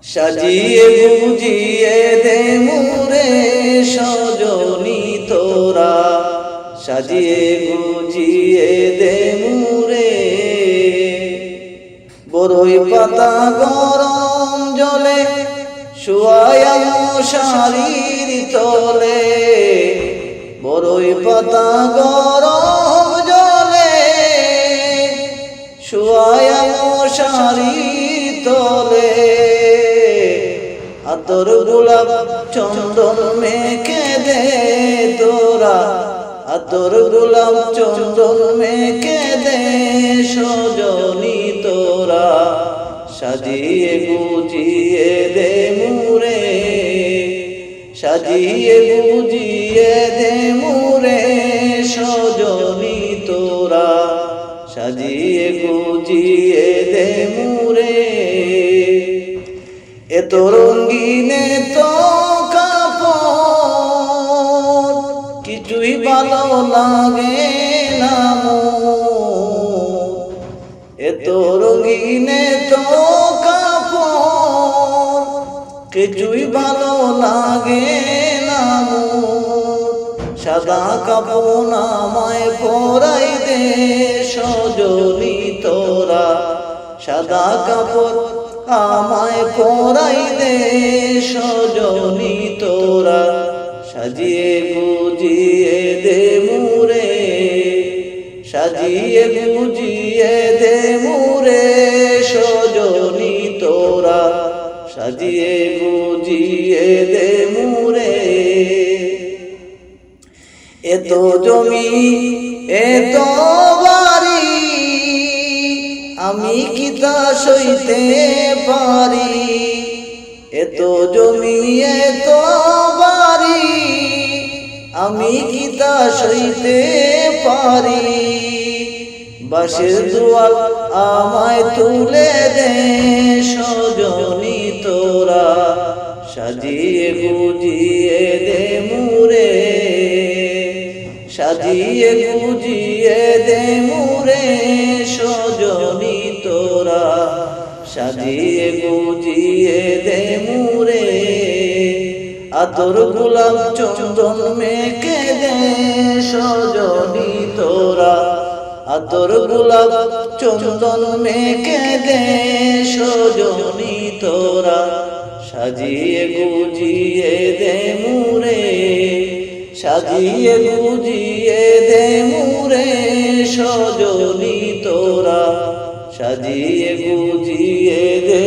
সাজিয়ে গুজিয়ে দে মুরে সজনী তোরা, সাজিয়ে গুজিয়ে দে মুরে। বরই পাতা গরম জলে শুয়ায়া মশারির তলে, বরই পাতা গরম জলে শুয়ায়া মশারির তলে। আতর গোলাপ চন্দন মেখে দে তোরা, আতর গোলাপ চন্দন মেখে দে সজনী তোরা, সাজিয়ে গুজিয়ে দে মুরে, সাজিয়ে গুজিয়ে দে মুরে সজনী তোরা, সাজিয়ে গুজিয়ে দে মুরে। এত রঙিন তো কাপড় কিছুই ভালো লাগে না মোর, এত রঙিন তো কাপড় কিছুই ভালো লাগে না মোর। সাদা কাপড় আমায় পরাই দে সজনী তোরা, সাদা কাপড় আমায় পরাই দে সজনী তোরা, সাজিয়ে গুজিয়ে দে মুরে, সাজিয়ে গুজিয়ে দে মুরে সজনী তোরা, সাজিয়ে গুজিয়ে দে মুরে। এত জমি এত বাড়ি আমি কি তা সইতে পারি, এত জমি এত বাড়ি আমি কি তা সইতে পারি। বাঁশের দুয়ার আমায় তুলে দে সজনী তোরা, সাজিয়ে গুজিয়ে দে মুরে, সাজিয়ে গুজিয়ে দে মুরে সজনী তোরা, সাজিয়ে গুজিয়ে দে মুরে। আতর গোলাপ চন্দন মেখে দে সজনী তোরা, আতর গোলাপ চন্দন মেখে দে সজনী তোরা, সাজিয়ে গুজিয়ে দে মুরে, সাজিয়ে গুজিয়ে দে মুরে সজনী তোরা, সাজিয়ে গুজিয়ে দে